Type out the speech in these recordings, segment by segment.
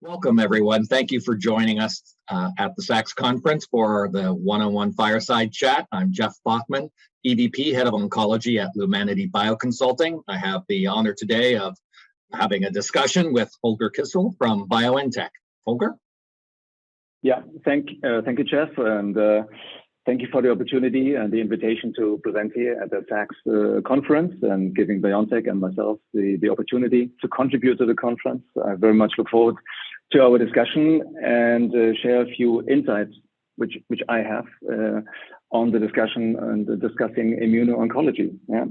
Welcome, everyone. Thank you for joining us at the SACS conference for the one-on-one fireside chat. I'm Jeff Bockman, EVP, Head of Oncology at Lumanity BioConsulting. I have the honor today of having a discussion with Holger Kissel from BioNTech. Holger? Yeah, thank you, Jeff, and thank you for the opportunity and the invitation to present here at the SACS conference and giving BioNTech and myself the opportunity to contribute to the conference. I very much look forward to our discussion and share a few insights which I have on the discussion and discussing immuno-oncology. Yeah.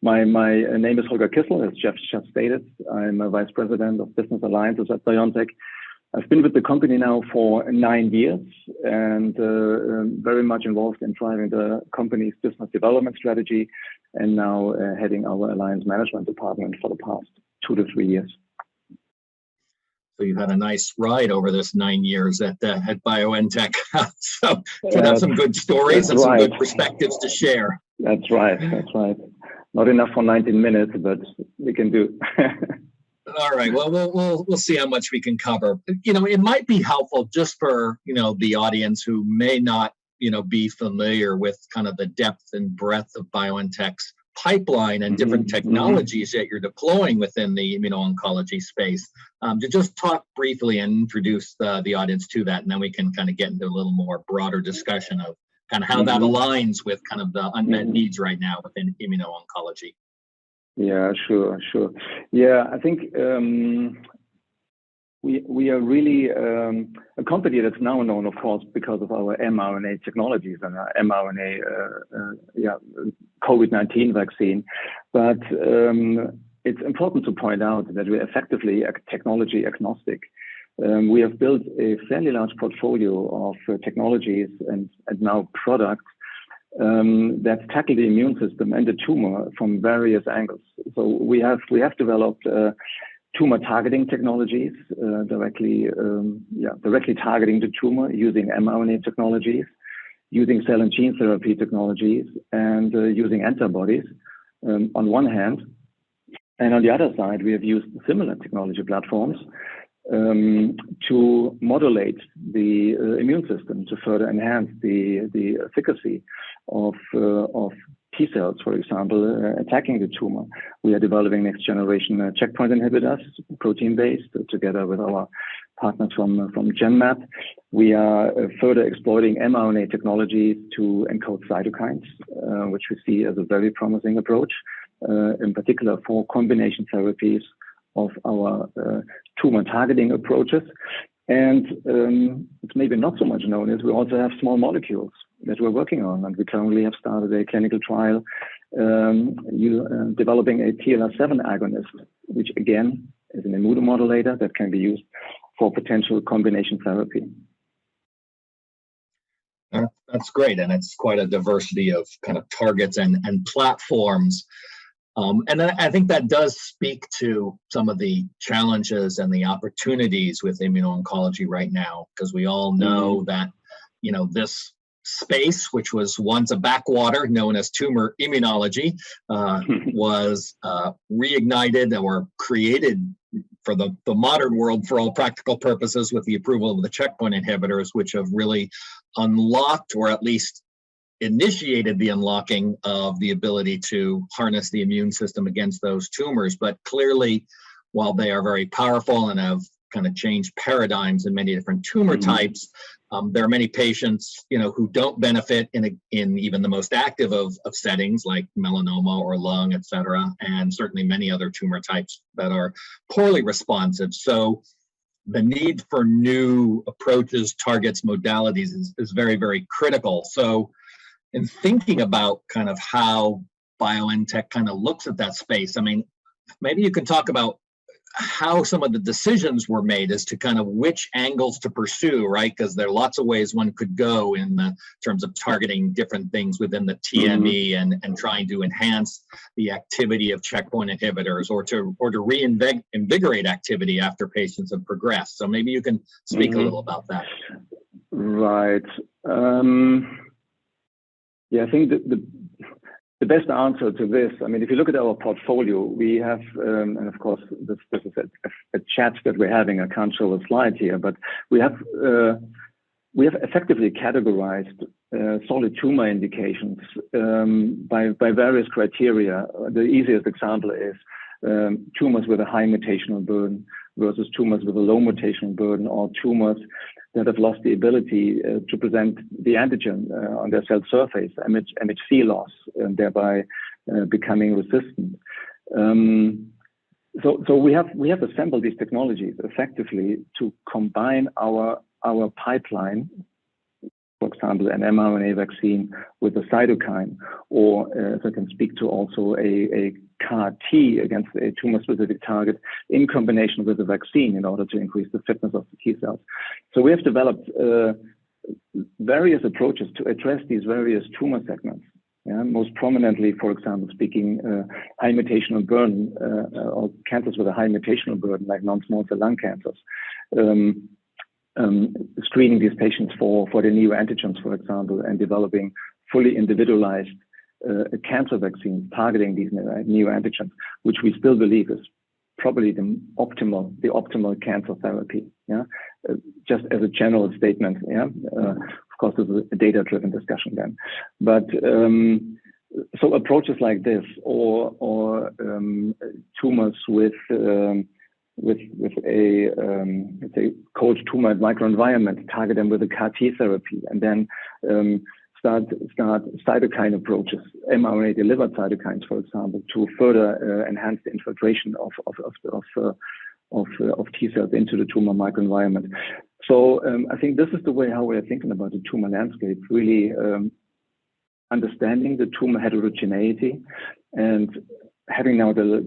My name is Holger Kissel, as Jeff just stated. I'm a Vice President of Business Alliances at BioNTech. I've been with the company now for 9 years and very much involved in driving the company's business development strategy and now heading our alliance management department for the past 2 to 3 years. So you've had a nice ride over this 9 years at BioNTech. So should have some good stories and some good perspectives to share. That's right. Not enough for 19 minutes, but we can do. All right. Well, we'll see how much we can cover. It might be helpful just for, the audience who may not, be familiar with kind of the depth and breadth of BioNTech's pipeline and different technologies that you're deploying within the immuno-oncology space. To just talk briefly and introduce the audience to that, and then we can kind of get into a little more broader discussion of kind of how that aligns with kind of the unmet needs right now within immuno-oncology. Yeah, sure. Yeah, I think we are really a company that's now known, of course, because of our mRNA technologies and our mRNA COVID-19 vaccine. But it's important to point out that we're effectively technology agnostic. We have built a fairly large portfolio of technologies and now products that tackle the immune system and the tumor from various angles. So we have developed tumor targeting technologies, directly targeting the tumor using mRNA technologies, using cell and gene therapy technologies, and using antibodies on one hand. And on the other side, we have used similar technology platforms to modulate the immune system to further enhance the efficacy of T cells, for example, attacking the tumor. We are developing next generation checkpoint inhibitors, protein-based, together with our partners from Genmab. We are further exploiting mRNA technologies to encode cytokines, which we see as a very promising approach, in particular for combination therapies of our tumor targeting approaches. And it's maybe not so much known as we also have small molecules that we're working on, and we currently have started a clinical trial developing a TLR7 agonist, which again is an immunomodulator that can be used for potential combination therapy. That's great, and it's quite a diversity of kind of targets and platforms. And I think that does speak to some of the challenges and the opportunities with immuno-oncology right now, because we all know that, this space, which was once a backwater known as tumor immunology, was reignited or created for the modern world for all practical purposes with the approval of the checkpoint inhibitors, which have really unlocked, or at least initiated the unlocking of the ability to harness the immune system against those tumors. But clearly, while they are very powerful and have kind of changed paradigms in many different tumor types, there are many patients, who don't benefit in even the most active of settings like melanoma or lung, et cetera, and certainly many other tumor types that are poorly responsive. So the need for new approaches, targets, modalities is very, very critical. So in thinking about kind of how BioNTech kind of looks at that space, I mean, maybe you can talk about how some of the decisions were made as to kind of which angles to pursue, right? Because there are lots of ways one could go in the terms of targeting different things within the TME and trying to enhance the activity of checkpoint inhibitors or to reinvigorate activity after patients have progressed. So maybe you can speak a little about that. Right. Yeah, I think the best answer to this, I mean, if you look at our portfolio, we have, and of course, this is a chat that we're having. I can't show a slide here, but we have effectively categorized solid tumor indications by various criteria. The easiest example is tumors with a high mutational burden versus tumors with a low mutational burden, or tumors that have lost the ability to present the antigen on their cell surface, MHC loss, and thereby becoming resistant. So we have assembled these technologies effectively to combine our pipeline, for example, an mRNA vaccine with a cytokine, or as I can speak to, also a CAR T against a tumor-specific target in combination with a vaccine in order to increase the fitness of the T cells. So we have developed various approaches to address these various tumor segments. Yeah, most prominently, for example, speaking, high mutational burden or cancers with a high mutational burden, like non-small cell lung cancers. Screening these patients for the neoantigens, for example, and developing fully individualized cancer vaccines targeting these neoantigens, which we still believe is probably the optimal cancer therapy. Yeah, just as a general statement. Yeah, of course, there's a data-driven discussion then, but so approaches like this, or tumors with a let's say cold tumor microenvironment, target them with a CAR T therapy, and then start cytokine approaches, mRNA delivered cytokines, for example, to further enhance the infiltration of T cells into the tumor microenvironment. So I think this is the way how we're thinking about the tumor landscape, really understanding the tumor heterogeneity, and having now the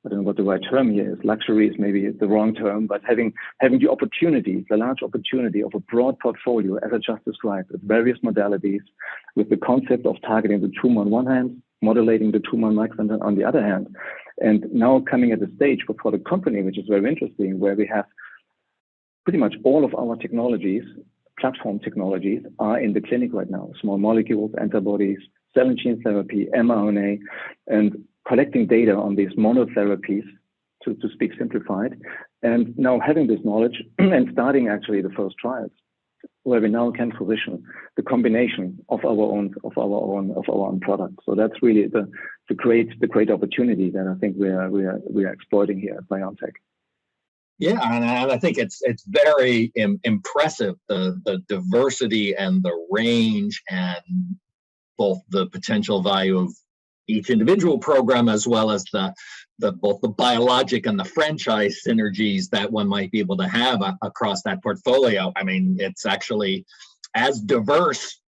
I don't know what the right term here is. Luxury is maybe the wrong term, but having the opportunity, the large opportunity of a broad portfolio, as I just described, with various modalities, with the concept of targeting the tumor on one hand, modulating the tumor microenvironment on the other hand, and now coming at a stage for the company, which is very interesting, where we have pretty much all of our technologies, platform technologies, are in the clinic right now. Small molecules, antibodies, cell and gene therapy, mRNA, and collecting data on these monotherapies, to speak simplified, and now having this knowledge and starting actually the first trials, where we now can position the combination of our own products. So that's really the great opportunity that I think we are exploiting here at BioNTech. Yeah, and I think it's very impressive, the diversity and the range, and both the potential value of each individual program, as well as both the biologic and the franchise synergies that one might be able to have across that portfolio. I mean, it's actually as diverse,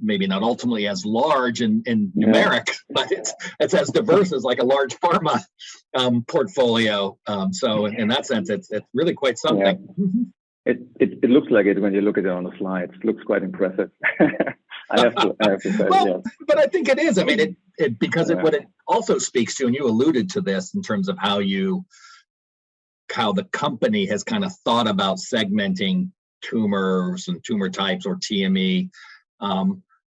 maybe not ultimately as large in numeric, but it's as diverse as like a large pharma portfolio. So in that sense, it's really quite something. Yeah. It looks like it when you look at it on the slides. It looks quite impressive. I have to say, well, yes. But I think it is. I mean, what it also speaks to, and you alluded to this in terms of how the company has kind of thought about segmenting tumors and tumor types, or TME,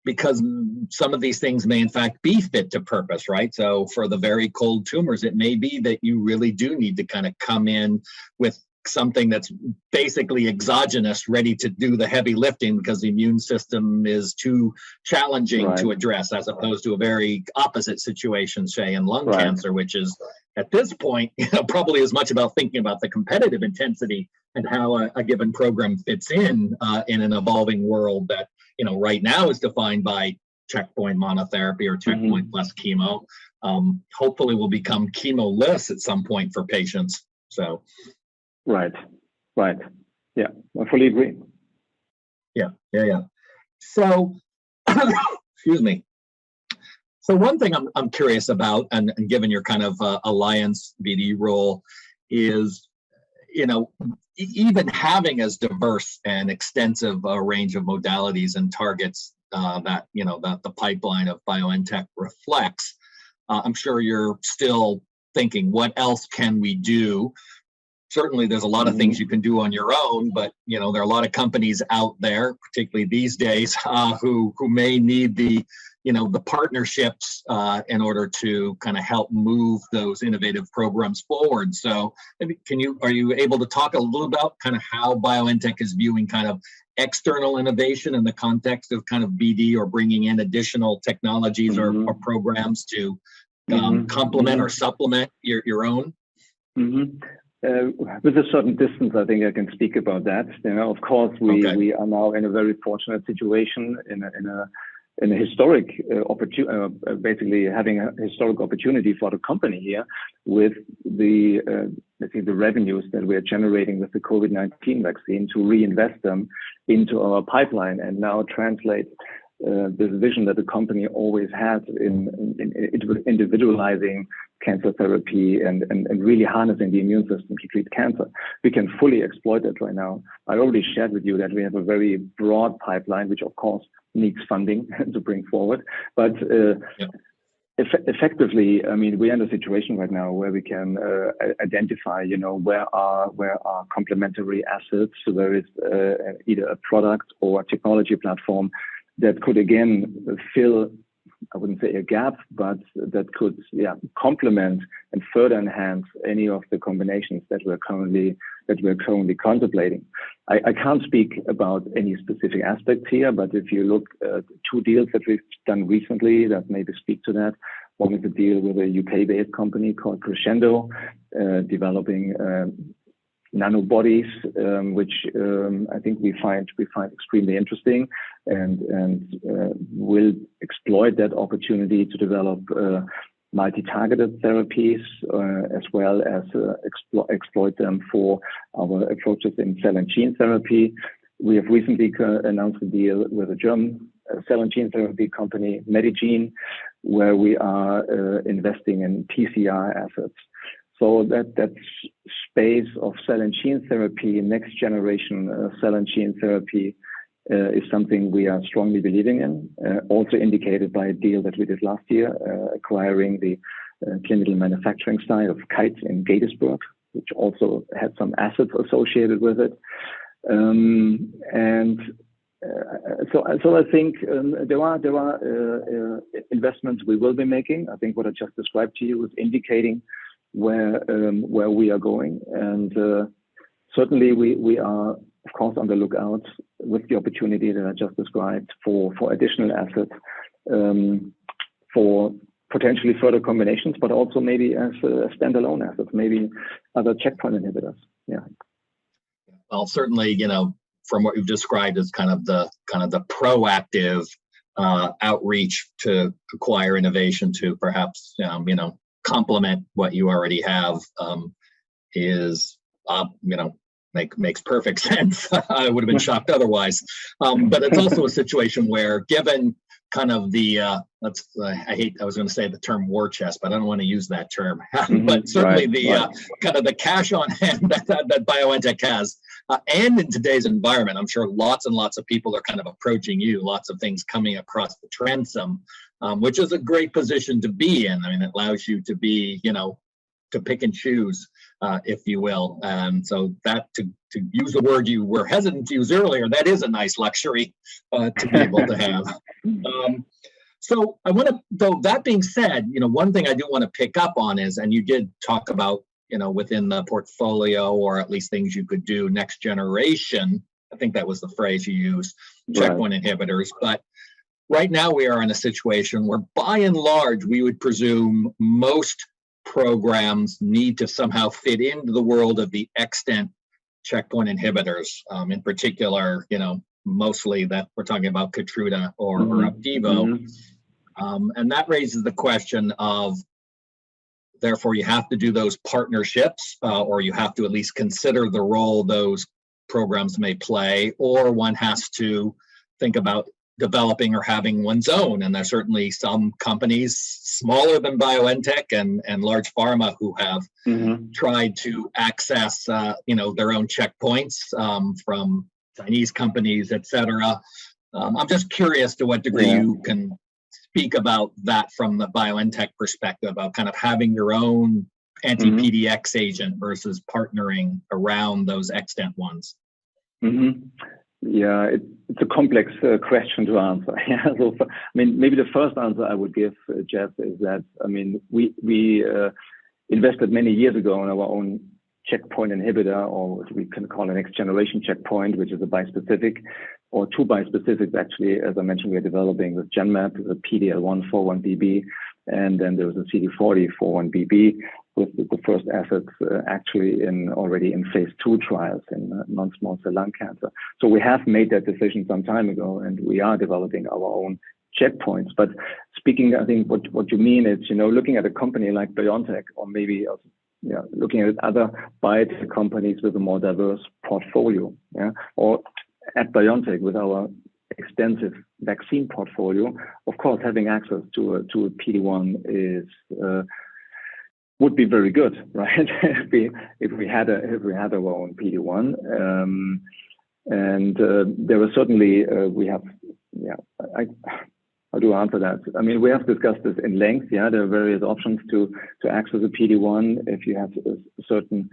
because some of these things may in fact be fit to purpose, right? So for the very cold tumors, it may be that you really do need to kind of come in with something that's basically exogenous, ready to do the heavy lifting because the immune system is too challenging to address, as opposed to a very opposite situation, say in lung cancer, which is at this point, probably as much about thinking about the competitive intensity and how a given program fits in an evolving world that, right now is defined by checkpoint monotherapy or checkpoint plus chemo. Hopefully will become chemo-less at some point for patients. So. Right. Yeah, I fully agree. Yeah. So, excuse me. So one thing I'm curious about, and given your kind of alliance BD role, is, even having as diverse and extensive a range of modalities and targets that the pipeline of BioNTech reflects, I'm sure you're still thinking, what else can we do? Certainly, there's a lot of things you can do on your own, but there are a lot of companies out there, particularly these days, who may need the the partnerships in order to kind of help move those innovative programs forward. So are you able to talk a little about kind of how BioNTech is viewing kind of external innovation in the context of kind of BD or bringing in additional technologies or programs to complement or supplement your own? With a certain distance, I think I can speak about that. Of course, we are now in a very fortunate situation in a historic opportunity, basically having a historic opportunity for the company here with the revenues that we are generating with the COVID-19 vaccine to reinvest them into our pipeline and now translate this vision that the company always had in individualizing cancer therapy and really harnessing the immune system to treat cancer. We can fully exploit that right now. I already shared with you that we have a very broad pipeline, which of course needs funding to bring forward. But effectively, I mean, we're in a situation right now where we can identify, where are complementary assets, so there is either a product or a technology platform that could again fill, I wouldn't say a gap, but that could complement and further enhance any of the combinations that we're currently contemplating. I can't speak about any specific aspects here, but if you look at 2 deals that we've done recently that maybe speak to that. One is a deal with a UK-based company called Crescendo, developing nanobodies, which I think we find extremely interesting, and will exploit that opportunity to develop multi-targeted therapies as well as exploit them for our approaches in cell and gene therapy. We have recently announced a deal with a German cell and gene therapy company, Medigene, where we are investing in TCR assets. So that space of cell and gene therapy, next generation cell and gene therapy, is something we are strongly believing in. Also indicated by a deal that we did last year, acquiring the clinical manufacturing site of Kite in Gettysburg, which also had some assets associated with it. So I think there are investments we will be making. I think what I just described to you is indicating where we are going, and certainly we are of course on the lookout with the opportunity that I just described for additional assets, for potentially further combinations, but also maybe as standalone assets, maybe other checkpoint inhibitors. Yeah. Well, certainly, from what you've described as kind of the proactive outreach to acquire innovation to perhaps complement what you already have is makes perfect sense. I would have been shocked otherwise. But it's also a situation where, given kind of the I was going to say the term war chest, but I don't want to use that term. But certainly kind of the cash on hand that BioNTech has, and in today's environment, I'm sure lots and lots of people are kind of approaching you, lots of things coming across the transom, which is a great position to be in. I mean, it allows you to be, to pick and choose, if you will. And so that, to use the word you were hesitant to use earlier, that is a nice luxury to be able to have. So I want to, though, that being said, one thing I do want to pick up on is, and you did talk about, within the portfolio, or at least things you could do next generation, I think that was the phrase you used, checkpoint inhibitors. But right now we are in a situation where, by and large, we would presume most programs need to somehow fit into the world of the extant checkpoint inhibitors. In particular, mostly that we're talking about Keytruda or Opdivo. And that raises the question of, therefore, you have to do those partnerships, or you have to at least consider the role those programs may play, or one has to think about developing or having one's own. And there's certainly some companies smaller than BioNTech and large pharma who have tried to access, their own checkpoints from Chinese companies, et cetera. I'm just curious to what degree you can speak about that from the BioNTech perspective, about kind of having your own anti-PDX agent versus partnering around those extant ones. Yeah, it's a complex question to answer. Yeah. So, I mean, maybe the first answer I would give, Jeff, is that, I mean, we invested many years ago in our own checkpoint inhibitor, or what we can call a next generation checkpoint, which is a bispecific, or two bispecifics actually. As I mentioned, we are developing with Genmab, the PD-L1 4-1BB, and then there was a CD40 4-1BB, with the first assets actually already in phase 2 trials in non-small cell lung cancer. So we have made that decision some time ago, and we are developing our own checkpoints. But speaking, I think what you mean is, looking at a company like BioNTech, or maybe looking at other biotech companies with a more diverse portfolio, or at BioNTech with our extensive vaccine portfolio, of course, having access to a PD-1 would be very good, right? if we had our own PD-1, and there was certainly how do I answer that? I mean, we have discussed this in length. Yeah, there are various options to access a PD-1 if you have a certain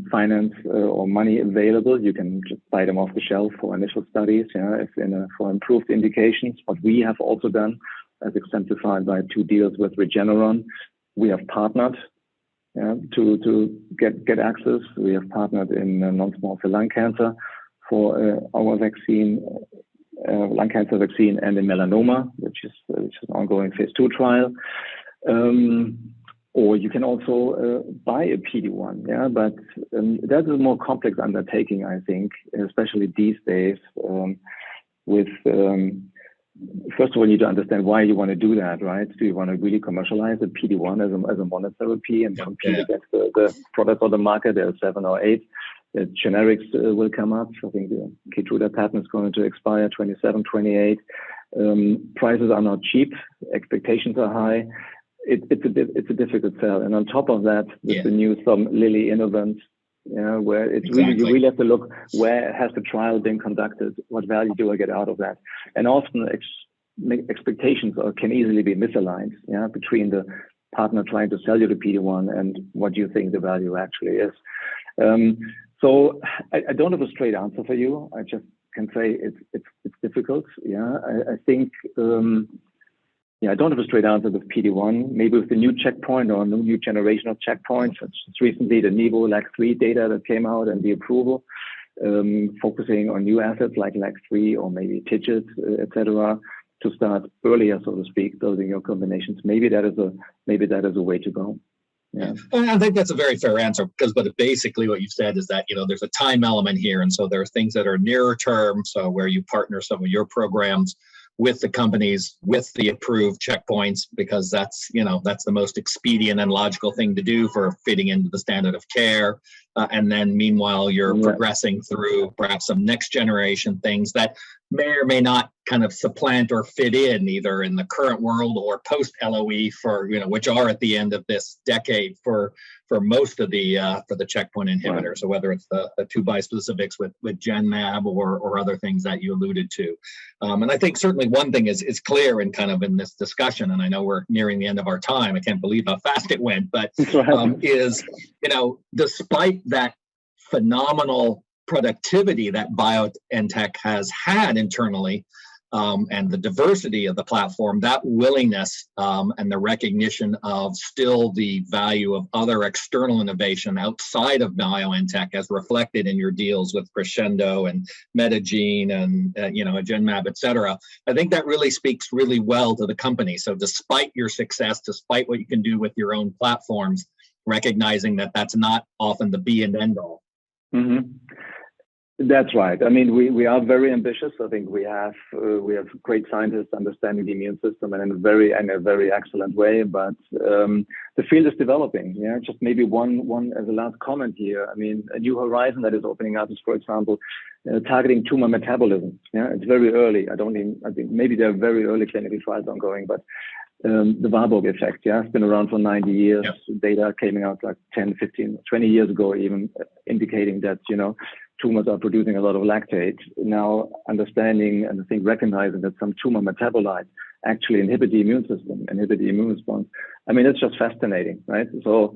finance or money available. You can just buy them off the shelf for initial studies. Yeah, for improved indications. What we have also done, as exemplified by 2 deals with Regeneron, we have partnered to get access. We have partnered in non-small cell lung cancer for our vaccine. Lung cancer vaccine, and in melanoma, which is an ongoing phase 2 trial. Or you can also buy a PD-1, but that's a more complex undertaking, I think, especially these days. First of all, you need to understand why you want to do that, right? Do you want to really commercialize a PD-1 as a monotherapy and compete against the products on the market? There are 7 or 8. The generics will come up. I think the Keytruda patent is going to expire 27, 28. Prices are not cheap. Expectations are high. It's a difficult sell. And on top of that, with the news from Lilly Innovent, where it's you really have to look, where has the trial been conducted? What value do I get out of that? And often expectations can easily be misaligned, between the partner trying to sell you the PD-1 and what you think the value actually is. So I don't have a straight answer for you. I just can say it's difficult. I think I don't have a straight answer with PD-1. Maybe with the new checkpoint or new generation of checkpoints. It's recently the Nivo LAG-3 data that came out and the approval, focusing on new assets like LAG-3 or maybe TIGIT, etc., to start earlier, so to speak, building your combinations. Maybe that is a way to go. Yeah, I think that's a very fair answer, but basically what you've said is that, there's a time element here. And so there are things that are nearer term, so where you partner some of your programs with the companies with the approved checkpoints, because that's the most expedient and logical thing to do for fitting into the standard of care. And then meanwhile, you're progressing through perhaps some next generation things that may or may not kind of supplant or fit in either in the current world or post LOE for, which are at the end of this decade for most of the for the checkpoint inhibitors. Right. So whether it's the 2 bispecifics with Genmab or other things that you alluded to. And I think certainly one thing is clear in this discussion, and I know we're nearing the end of our time. I can't believe how fast it went, but despite that phenomenal productivity that BioNTech has had internally, and the diversity of the platform, that willingness and the recognition of still the value of other external innovation outside of BioNTech, as reflected in your deals with Crescendo and Metagene and Genmab, et cetera. I think that really speaks really well to the company. So despite your success, despite what you can do with your own platforms, recognizing that that's not often the be and end all. Mm-hmm. That's right. I mean, we are very ambitious. I think we have great scientists understanding the immune system in a very excellent way. But the field is developing. Just maybe one as a last comment here. I mean, a new horizon that is opening up is, for example, targeting tumor metabolism. It's very early. I think maybe there are very early clinical trials ongoing, but the Warburg effect, it's been around for 90 years. Yep. Data came out like 10, 15, 20 years ago, even indicating that, tumors are producing a lot of lactate. Now understanding and I think recognizing that some tumor metabolites actually inhibit the immune system, inhibit the immune response. I mean, it's just fascinating, right? So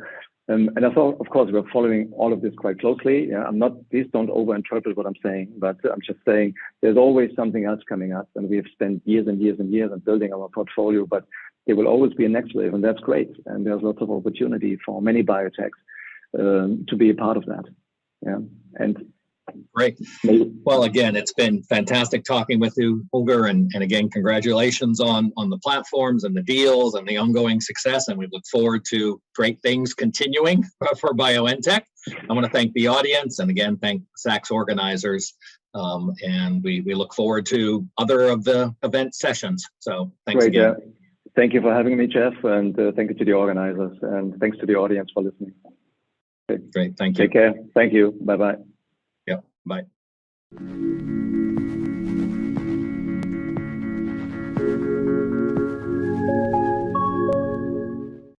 And I thought, of course, we're following all of this quite closely. Yeah, please don't overinterpret what I'm saying, but I'm just saying there's always something else coming up, and we have spent years and years and years on building our portfolio, but there will always be a next wave, and that's great. And there's lots of opportunity for many biotechs to be a part of that. Yeah, and great. Well, again, it's been fantastic talking with you, Holger, and again, congratulations on the platforms and the deals and the ongoing success, and we look forward to great things continuing for BioNTech. I want to thank the audience, and again, thank SACS organizers, and we look forward to other of the event sessions. So thanks again. Thank you for having me, Jeff, and thank you to the organizers, and thanks to the audience for listening. Great, thank you. Take care. Thank you. Bye-bye. Yep, bye.